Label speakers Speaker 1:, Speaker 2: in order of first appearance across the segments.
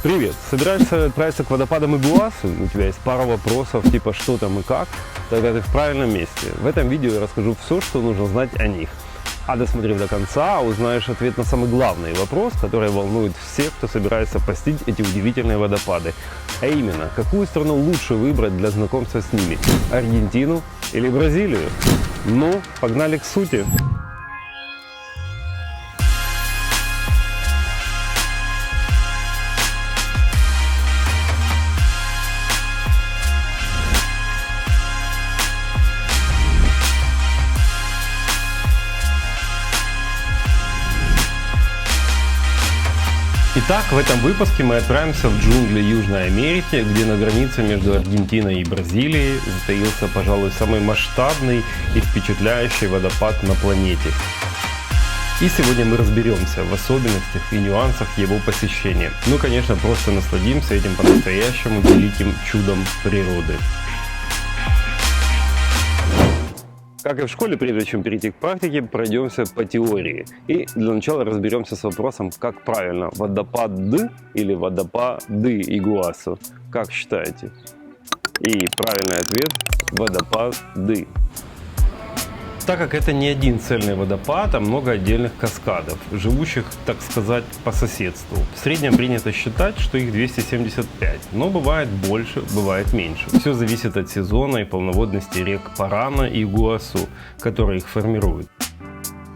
Speaker 1: Привет! Собираешься отправиться к водопадам Игуасу? У тебя есть пара вопросов типа что там и как? Тогда ты в правильном месте. В этом видео я расскажу все, что нужно знать о них. А досмотрев до конца, узнаешь ответ на самый главный вопрос, который волнует всех, кто собирается посетить эти удивительные водопады. А именно, какую страну лучше выбрать для знакомства с ними? Аргентину или Бразилию? Ну, погнали к сути. Итак, в этом выпуске мы отправимся в джунгли Южной Америки, где на границе между Аргентиной и Бразилией затаился, пожалуй, самый масштабный и впечатляющий водопад на планете. И сегодня мы разберемся в особенностях и нюансах его посещения. Ну, конечно, просто насладимся этим по-настоящему великим чудом природы. Как и в школе, прежде чем перейти к практике, пройдемся по теории. И для начала разберемся с вопросом, как правильно, водопад Д или водопады Игуасу? Как считаете? И правильный ответ – водопады. Так как это не один цельный водопад, а много отдельных каскадов, живущих, так сказать, по соседству. В среднем принято считать, что их 275, но бывает больше, бывает меньше. Все зависит от сезона и полноводности рек Парана и Игуасу, которые их формируют.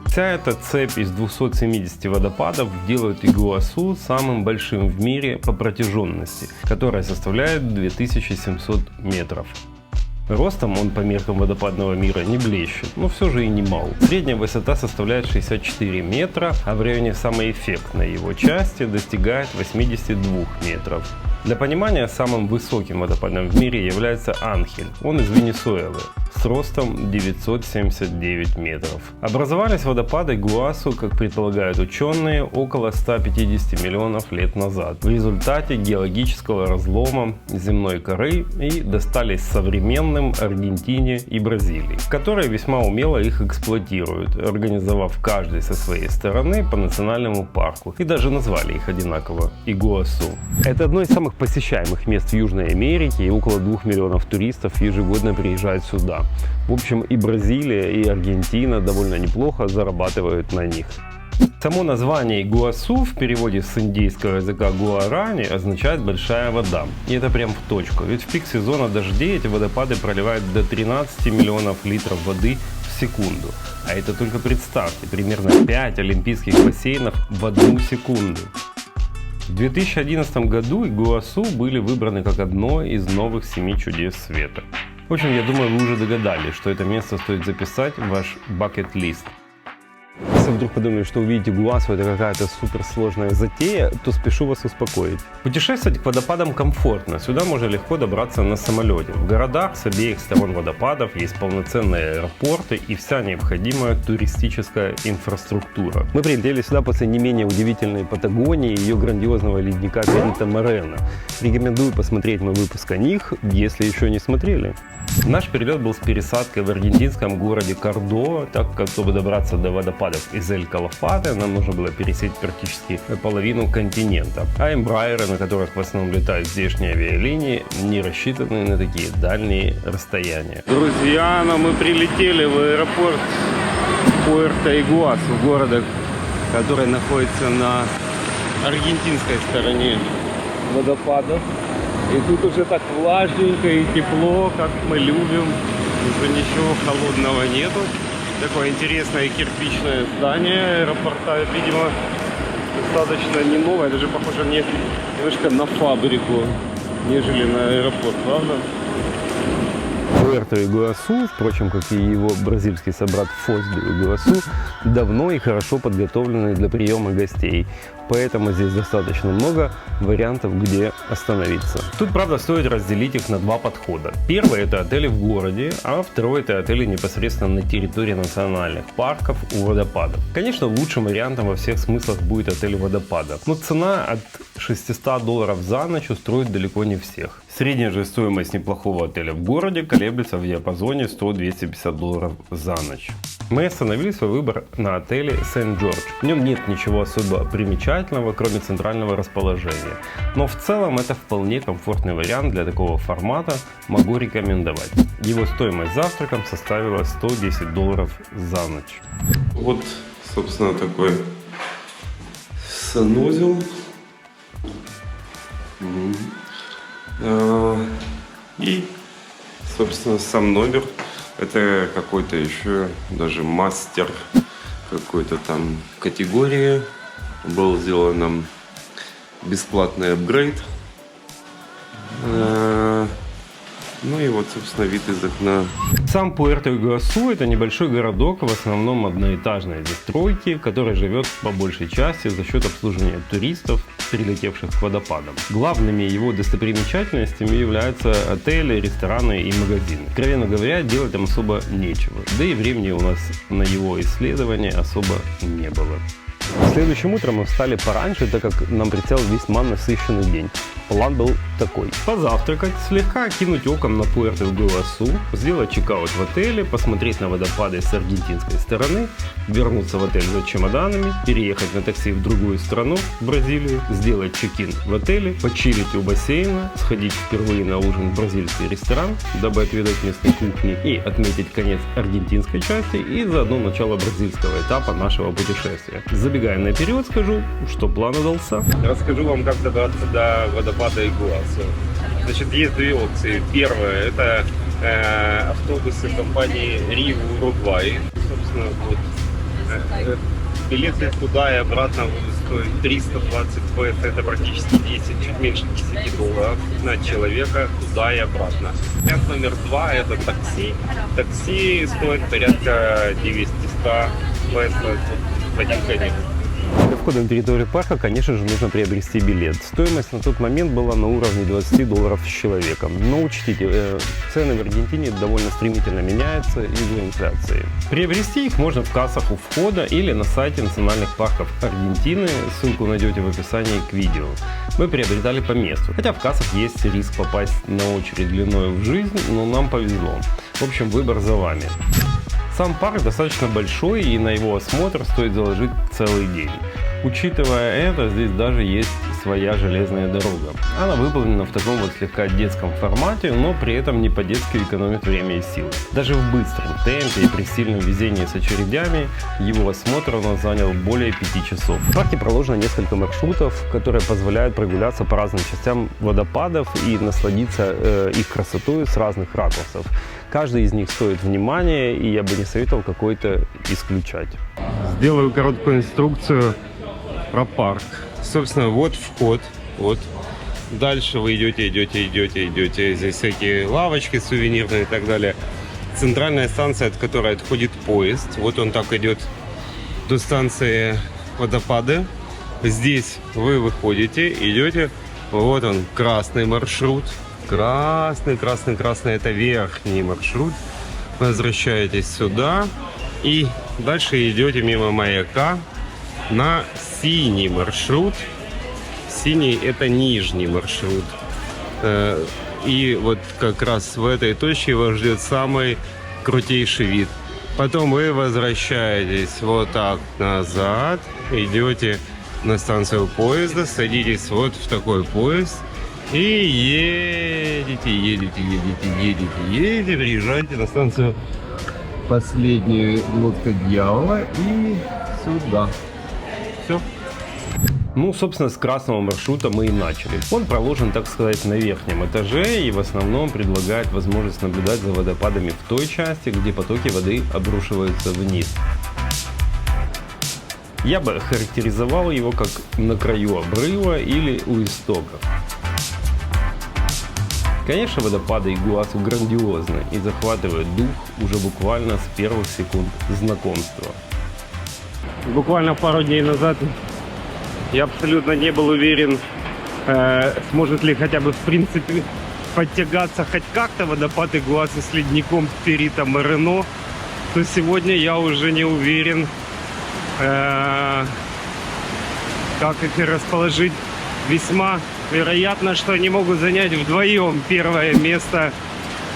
Speaker 1: Вся эта цепь из 270 водопадов делает Игуасу самым большим в мире по протяженности, которая составляет 2700 метров. Ростом он по меркам водопадного мира не блещет, но все же и не мал. Средняя высота составляет 64 метра, а в районе самой эффектной его части достигает 82 метров. Для понимания, самым высоким водопадом в мире является Анхель. Он из Венесуэлы с ростом 979 метров. Образовались водопады Игуасу, как предполагают ученые, около 150 миллионов лет назад в результате геологического разлома земной коры и достались современным Аргентине и Бразилии, которые весьма умело их эксплуатируют, организовав каждый со своей стороны по национальному парку и даже назвали их одинаково – Игуасу. Это одно из самых посещаемых мест в Южной Америке, и около 2 миллионов туристов ежегодно приезжают сюда. В общем, и Бразилия, и Аргентина довольно неплохо зарабатывают на них. Само название Игуасу в переводе с индейского языка гуарани означает «большая вода». И это прям в точку, ведь в пик сезона дождей эти водопады проливают до 13 миллионов литров воды в секунду. А это только представьте, примерно 5 олимпийских бассейнов в 1 секунду. В 2011 году Игуасу были выбраны как одно из новых 7 чудес света. В общем, я думаю, вы уже догадались, что это место стоит записать в ваш бакет-лист. Если вдруг подумали, что увидеть Игуасу это какая-то суперсложная затея, то спешу вас успокоить. Путешествовать к водопадам комфортно. Сюда можно легко добраться на самолете. В городах с обеих сторон водопадов есть полноценные аэропорты и вся необходимая туристическая инфраструктура. Мы прилетели сюда после не менее удивительной Патагонии и ее грандиозного ледника Перито Морено. Рекомендую посмотреть мой выпуск о них, если еще не смотрели. Наш перелет был с пересадкой в аргентинском городе Кордова, так как, чтобы добраться до водопадов из Эль-Калафате, нам нужно было пересечь практически половину континента. А эмбрайеры, на которых в основном летают здешние авиалинии, не рассчитаны на такие дальние расстояния. Друзья, но мы прилетели в аэропорт Пуэрто-Игуасу, города, который находится на аргентинской стороне водопадов. И тут уже так влажненько и тепло, как мы любим. Уже ничего холодного нету. Такое интересное кирпичное здание аэропорта. Видимо, достаточно не новое. Даже похоже мне немножко на фабрику, нежели на аэропорт, правда? Пуэрто-Игуасу, впрочем, как и его бразильский собрат Фоз-ду-Игуасу, давно и хорошо подготовлены для приема гостей. Поэтому здесь достаточно много вариантов, где остановиться. Тут, правда, стоит разделить их на два подхода. Первый – это отели в городе, а второй – это отели непосредственно на территории национальных парков у водопадов. Конечно, лучшим вариантом во всех смыслах будет отель водопадов, но цена от $600 за ночь устроит далеко не всех. Средняя же стоимость неплохого отеля в городе колеблется в диапазоне $100-250 за ночь. Мы остановили свой выбор на отеле Сент-Джордж. В нем нет ничего особо примечательного, кроме центрального расположения. Но в целом это вполне комфортный вариант для такого формата, могу рекомендовать. Его стоимость завтраком составила $110 за ночь.
Speaker 2: Вот, собственно, такой санузел. И, собственно, сам номер. Это какой-то еще даже мастер какой-то там категории. Был сделан нам бесплатный апгрейд. Ну и вот, собственно, вид из окна.
Speaker 1: Сам Пуэрто-Игуасу – это небольшой городок, в основном одноэтажной застройки, который живет по большей части за счет обслуживания туристов, прилетевших к водопадам. Главными его достопримечательностями являются отели, рестораны и магазины. Откровенно говоря, делать там особо нечего. Да и времени у нас на его исследование особо не было. Следующим утром мы встали пораньше, так как нам предстоял весьма насыщенный день. План был такой: позавтракать, слегка кинуть оком на Пуэрто-Игуасу, сделать чекаут в отеле, посмотреть на водопады с аргентинской стороны, вернуться в отель за чемоданами, переехать на такси в другую страну, в Бразилию, сделать чек-ин в отеле, почилить у бассейна, сходить впервые на ужин в бразильский ресторан, дабы отведать местной кухни и отметить конец аргентинской части и заодно начало бразильского этапа нашего путешествия. Забегая наперед, скажу, что план удался.
Speaker 2: Расскажу вам, как добраться до водопада Игуасу. Значит, есть две опции. Первая – это автобусы компании Риу Уругвай. Собственно, вот, билеты туда и обратно будут стоить 320 песо, это практически 10, чуть меньше $10 на человека туда и обратно. Вариант номер два – это такси. Такси стоит порядка 900 песо в один конец.
Speaker 1: Для входа на территорию парка, конечно же, нужно приобрести билет. Стоимость на тот момент была на уровне $20 с человеком. Но учтите, цены в Аргентине довольно стремительно меняются из-за инфляции. Приобрести их можно в кассах у входа или на сайте национальных парков Аргентины. Ссылку найдете в описании к видео. Мы приобретали по месту, хотя в кассах есть риск попасть на очередь длиной в жизнь, но нам повезло. В общем, выбор за вами. Сам парк достаточно большой, и на его осмотр стоит заложить целый день. Учитывая это, здесь даже есть своя железная дорога. Она выполнена в таком вот слегка детском формате, но при этом не по-детски экономит время и силы. Даже в быстром темпе и при сильном везении с очередями его осмотр у нас занял более 5 часов. В парке проложено несколько маршрутов, которые позволяют прогуляться по разным частям водопадов и насладиться их красотой с разных ракурсов. Каждый из них стоит внимания, и я бы не советовал какой-то исключать.
Speaker 2: Сделаю короткую инструкцию про парк. Собственно, вот вход. Вот. Дальше вы идете. Здесь всякие лавочки сувенирные и так далее. Центральная станция, от которой отходит поезд. Вот он так идет до станции водопады. Здесь вы выходите, идете. Вот он, красный маршрут. Красный, это верхний маршрут. Возвращаетесь сюда и дальше идете мимо маяка на синий маршрут. Синий – это нижний маршрут. И вот как раз в этой точке вас ждет самый крутейший вид. Потом вы возвращаетесь вот так назад, идете на станцию поезда, садитесь вот в такой поезд. И едете, приезжаете на станцию последнюю лодка дьявола и сюда. Все.
Speaker 1: Ну, собственно, с красного маршрута мы и начали. Он проложен, так сказать, на верхнем этаже и в основном предлагает возможность наблюдать за водопадами в той части, где потоки воды обрушиваются вниз. Я бы характеризовал его как на краю обрыва или у истоков. Конечно, водопады Игуасу грандиозны и захватывают дух уже буквально с первых секунд знакомства.
Speaker 2: Буквально пару дней назад я абсолютно не был уверен, сможет ли хотя бы в принципе подтягаться хоть как-то водопад Игуасу с ледником Перито Морено, то сегодня я уже не уверен, как их расположить. Весьма вероятно, что они могут занять вдвоем первое место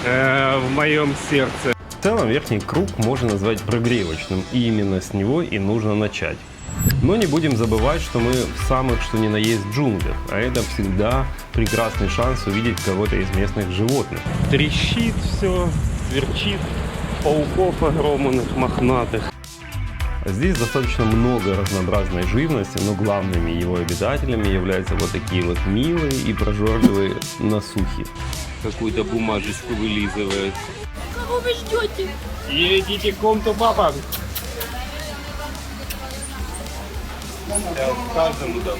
Speaker 2: в моем сердце.
Speaker 1: целом верхний круг можно назвать прогревочным, и именно с него и нужно начать. Но не будем забывать, что мы в самых что ни на есть джунглях, а это всегда прекрасный шанс увидеть кого-то из местных животных.
Speaker 2: Трещит все, сверчит, пауков огромных, мохнатых.
Speaker 1: Здесь достаточно много разнообразной живности, но главными его обитателями являются вот такие вот милые и прожорливые насухи.
Speaker 2: Какую-то бумажечку вылизывает.
Speaker 3: Кого вы ждете?
Speaker 2: Едите в комнату, папа. Я каждому дам.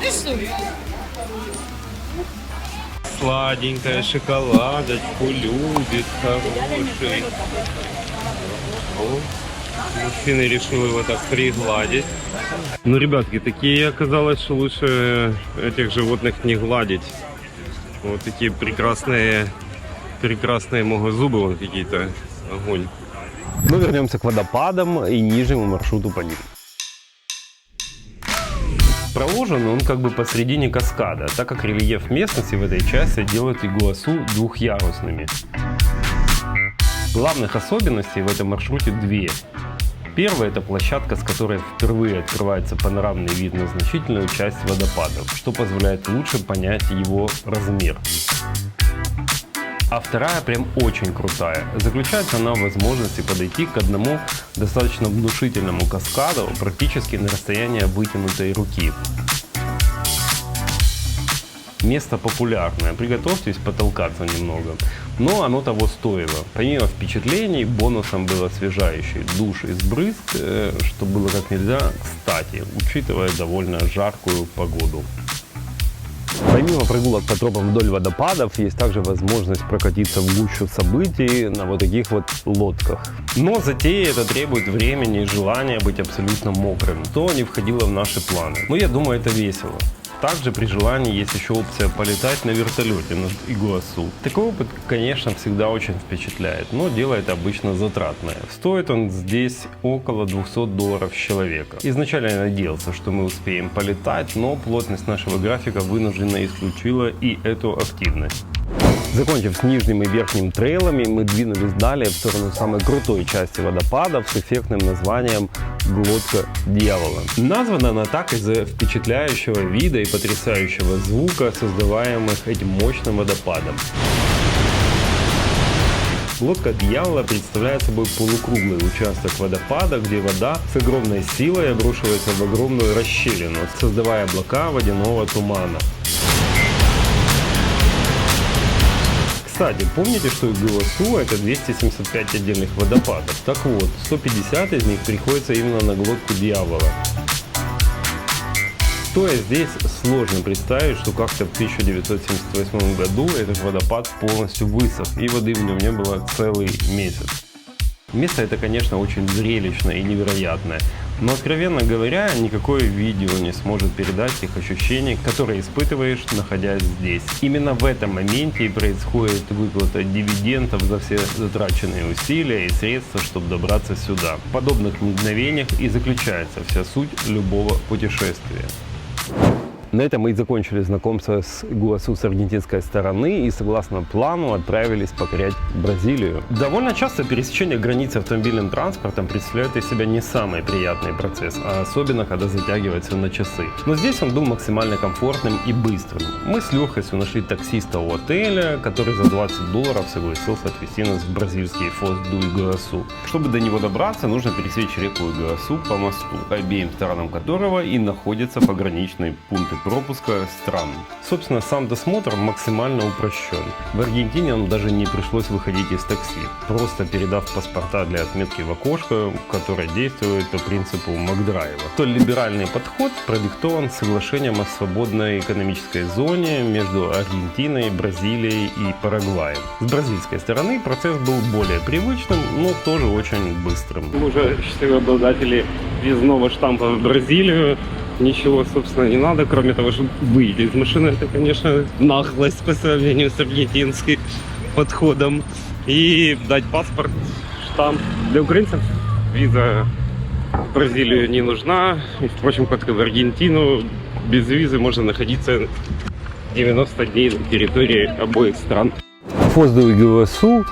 Speaker 3: Ты что?
Speaker 2: Сладенькая шоколадочку любит хороший. О, мужчина решил его так пригладить. Ну, ребятки, такие оказалось, что лучше этих животных не гладить. Вот такие прекрасные могозубы, вон какие-то, огонь.
Speaker 1: Но вернемся к водопадам и нижнему маршруту по ним. Проложен он как бы посредине каскада, так как рельеф местности в этой части делает Игуасу двухъярусными. Главных особенностей в этом маршруте две. Первая – это площадка, с которой впервые открывается панорамный вид на значительную часть водопадов, что позволяет лучше понять его размер. А вторая прям очень крутая. Заключается она в возможности подойти к одному достаточно внушительному каскаду практически на расстояние вытянутой руки. Место популярное, приготовьтесь потолкаться немного, но оно того стоило. Помимо впечатлений, бонусом был освежающий душ из брызг, что было как нельзя кстати, учитывая довольно жаркую погоду. Помимо прогулок по тропам вдоль водопадов, есть также возможность прокатиться в гущу событий на вот таких вот лодках. Но затея это требует времени и желания быть абсолютно мокрым, что не входило в наши планы. Но я думаю, это весело. Также при желании есть еще опция полетать на вертолете над Игуасу. Такой опыт, конечно, всегда очень впечатляет, но дело это обычно затратное. Стоит он здесь около $200 с человека. Изначально я надеялся, что мы успеем полетать, но плотность нашего графика вынужденно исключила и эту активность. Закончив с нижним и верхним трейлами, мы двинулись далее в сторону самой крутой части водопадов с эффектным названием «Глотка дьявола». Названа она так из-за впечатляющего вида и потрясающего звука, создаваемых этим мощным водопадом. Глотка дьявола представляет собой полукруглый участок водопада, где вода с огромной силой обрушивается в огромную расщелину, создавая облака водяного тумана. Кстати, помните, что Игуасу это 275 отдельных водопадов? Так вот, 150 из них приходится именно на глотку дьявола. Стоя здесь, сложно представить, что как-то в 1978 году этот водопад полностью высох, и воды в нем не было целый месяц. Место это, конечно, очень зрелищное и невероятное, но, откровенно говоря, никакое видео не сможет передать тех ощущений, которые испытываешь, находясь здесь. Именно в этом моменте и происходит выплата дивидендов за все затраченные усилия и средства, чтобы добраться сюда. В подобных мгновениях и заключается вся суть любого путешествия. На этом мы и закончили знакомство с Игуасу с аргентинской стороны и, согласно плану, отправились покорять Бразилию. Довольно часто пересечение границы автомобильным транспортом представляет из себя не самый приятный процесс, а особенно когда затягивается на часы. Но здесь он был максимально комфортным и быстрым. Мы с легкостью нашли таксиста у отеля, который за $20 согласился отвезти нас в бразильский Фоз ду Игуасу. Чтобы до него добраться, нужно пересечь реку Игуасу по мосту, обеим сторонам которого и находятся пограничные пункты пропуска стран. Собственно, сам досмотр максимально упрощен. В Аргентине нам даже не пришлось выходить из такси, просто передав паспорта для отметки в окошко, которое действует по принципу Макдрайва. Столь либеральный подход продиктован соглашением о свободной экономической зоне между Аргентиной, Бразилией и Парагваем. С бразильской стороны процесс был более привычным, но тоже очень быстрым.
Speaker 2: Мы уже счастливые обладатели въездного штампа в Бразилию. Ничего, собственно, не надо, кроме того, чтобы выйти из машины. Это, конечно, наглость по сравнению с аргентинским подходом. И дать паспорт, штамп. Для украинцев виза в Бразилию не нужна. И, впрочем, как и в Аргентину, без визы можно находиться 90 дней на территории обоих стран.
Speaker 1: Фос ду Игуасу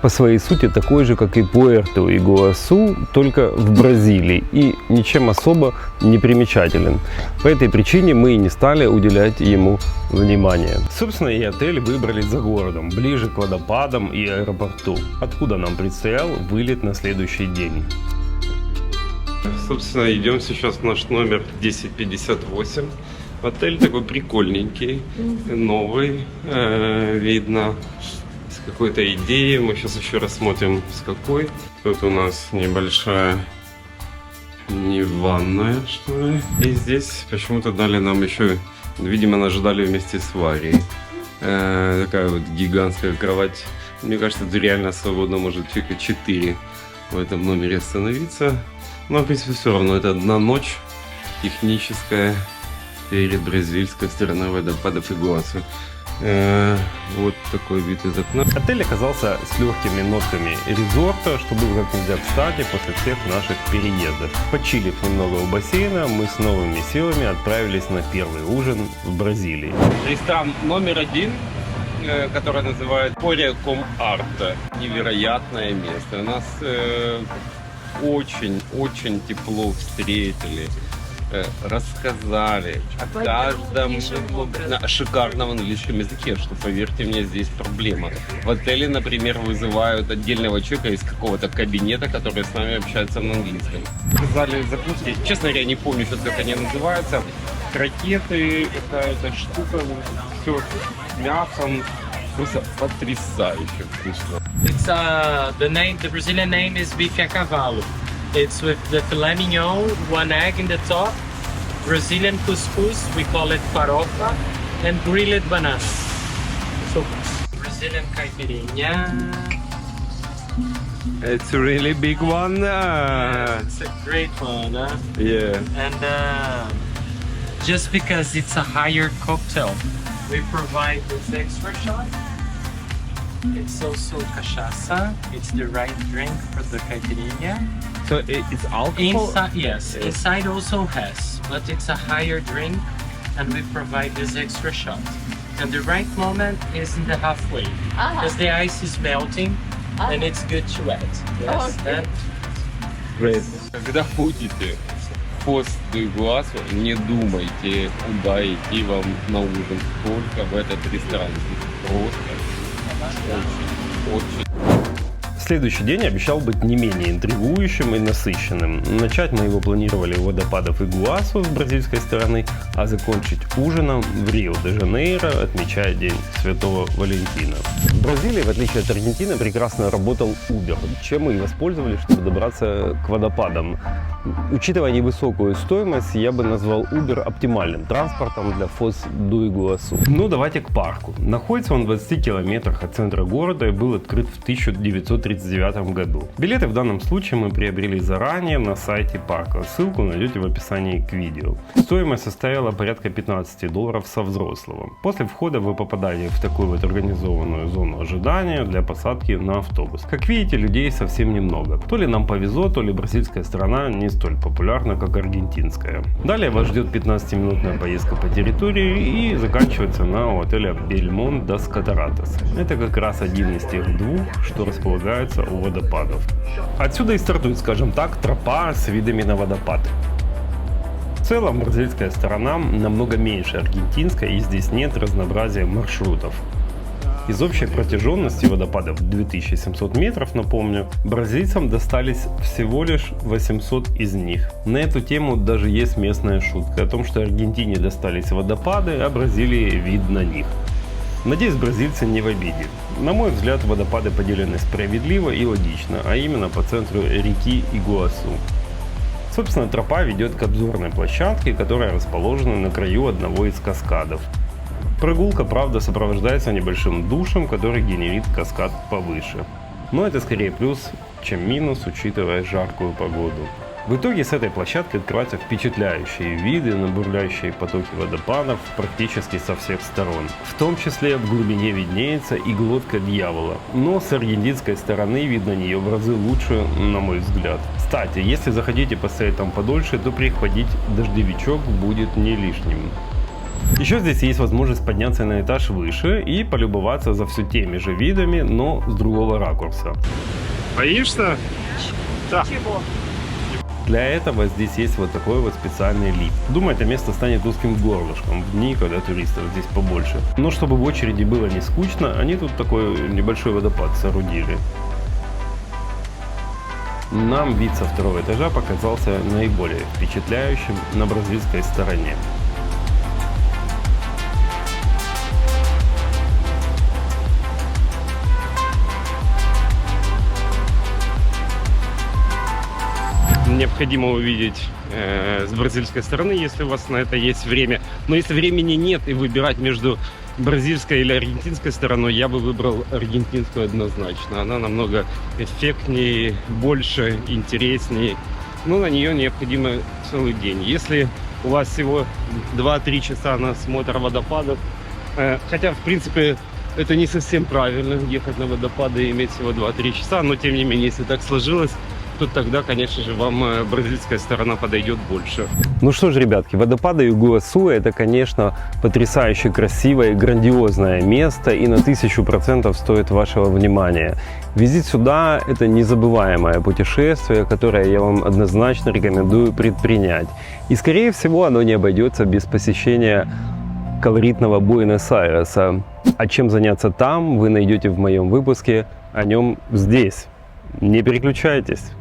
Speaker 1: по своей сути такой же, как и Пуэрто-Игуасу, только в Бразилии и ничем особо не примечателен. По этой причине мы и не стали уделять ему внимания. Собственно, и отель выбрали за городом, ближе к водопадам и аэропорту, откуда нам предстоял вылет на следующий день.
Speaker 2: Собственно, идем сейчас в наш номер 1058. Отель такой прикольненький, новый, видно с какой-то идеей. Мы сейчас еще рассмотрим с какой. Тут у нас небольшая не ванная, что ли. И здесь почему-то дали нам еще, видимо, нас ждали вместе с Варей. Такая вот гигантская кровать. Мне кажется, это реально свободно может человека 4 в этом номере остановиться. Но, в принципе, все равно это одна ночь техническая перед бразильской стороной водопадов Игуасу. Вот такой вид из окна.
Speaker 1: Отель оказался с легкими нотками резорта, что было как нельзя кстати после всех наших переездов. Почилив немного у бассейна, мы с новыми силами отправились на первый ужин в Бразилии.
Speaker 2: Ресторан номер 1, который называют Поря Ком Арта. Невероятное место. Нас очень тепло встретили. Рассказали о каждом шикарном английском языке, что, поверьте мне, здесь проблема. В отеле, например, вызывают отдельного человека из какого-то кабинета, который с нами общается на английском. Сказали закуски, честно говоря, не помню сейчас, как они называются. Крокеты, какая-то штука, все с мясом. Просто потрясающе вкусно.
Speaker 4: It's the Brazilian name is bife a cavalo. It's with the filet mignon, one egg in the top, Brazilian couscous, we call it farofa, and grilled banana. So, Brazilian caipirinha.
Speaker 2: It's a really big one.
Speaker 4: It's a great one, huh?
Speaker 2: Yeah.
Speaker 4: And just because it's a higher cocktail, we provide this extra shot. It's also cachaça. It's the right drink for the caipirinha.
Speaker 2: So it's alcohol?
Speaker 4: Inside, yes. Inside also has, but it's a higher drink, and we provide this extra shot. And the right moment is in the halfway, because the ice is melting, and it's good to add. Yes. And
Speaker 2: Great. Когда будете в Фос ду Игуасу, не думайте, куда идти вам на ужин, только в этот ресторан. Просто очень.
Speaker 1: Следующий день обещал быть не менее интригующим и насыщенным. Начать мы его планировали у водопадов Игуасу с бразильской стороны, а закончить ужином в Рио-де-Жанейро, отмечая День Святого Валентина. В Бразилии, в отличие от Аргентины, прекрасно работал Uber, чем мы и воспользовались, чтобы добраться к водопадам. Учитывая невысокую стоимость, я бы назвал Uber оптимальным транспортом для Фос ду Игуасу. Ну, давайте к парку. Находится он в 20 километрах от центра города и был открыт в 1939 году. Билеты в данном случае мы приобрели заранее на сайте парка. Ссылку найдете в описании к видео. Стоимость составила порядка $15 со взрослого. После входа вы попадаете в такую вот организованную зону ожидания для посадки на автобус. Как видите, людей совсем немного. То ли нам повезло, то ли бразильская сторона не столь популярна, как аргентинская. Далее вас ждет 15-минутная поездка по территории и заканчивается на отеле Бельмонт дас Катаратас. Это как раз один из тех двух, что располагается у водопадов. Отсюда и стартует, скажем так, тропа с видами на водопад. В целом, бразильская сторона намного меньше аргентинской, и здесь нет разнообразия маршрутов. Из общей протяженности водопадов 2700 метров, напомню, бразильцам достались всего лишь 800 из них. На эту тему даже есть местная шутка о том, что Аргентине достались водопады, а Бразилии вид на них. Надеюсь, бразильцы не в обиде. На мой взгляд, водопады поделены справедливо и логично, а именно по центру реки Игуасу. Собственно, тропа ведет к обзорной площадке, которая расположена на краю одного из каскадов. Прогулка, правда, сопровождается небольшим душем, который генерит каскад повыше. Но это скорее плюс, чем минус, учитывая жаркую погоду. В итоге с этой площадки открываются впечатляющие виды на бурлящие потоки водопадов практически со всех сторон. В том числе в глубине виднеется и глотка дьявола. Но с аргентинской стороны вид на нее в разы лучше, на мой взгляд. Кстати, если захотите постоять там подольше, то прихватить дождевичок будет не лишним. Еще здесь есть возможность подняться на этаж выше и полюбоваться за все теми же видами, но с другого ракурса.
Speaker 2: Боишься? Да.
Speaker 1: Для этого здесь есть вот такой вот специальный лифт. Думаю, это место станет узким горлышком в дни, когда туристов здесь побольше. Но чтобы в очереди было не скучно, они тут такой небольшой водопад соорудили. Нам вид со второго этажа показался наиболее впечатляющим на бразильской стороне.
Speaker 2: Необходимо увидеть с бразильской стороны, если у вас на это есть время. Но если времени нет и выбирать между бразильской или аргентинской стороной, я бы выбрал аргентинскую однозначно. Она намного эффектнее, больше, интереснее. Но на нее необходимо целый день. Если у вас всего 2-3 часа на осмотр водопадов, хотя в принципе это не совсем правильно ехать на водопады и иметь всего 2-3 часа, но тем не менее, если так сложилось, то тогда, конечно же, вам бразильская сторона подойдет больше.
Speaker 1: Ну что ж, ребятки, водопады Игуасу — это, конечно, потрясающе красивое и грандиозное место, и на 1000% стоит вашего внимания. Визит сюда — это незабываемое путешествие, которое я вам однозначно рекомендую предпринять. И, скорее всего, оно не обойдется без посещения колоритного Буэнос-Айреса. А чем заняться там, вы найдете в моем выпуске о нем здесь. Не переключайтесь.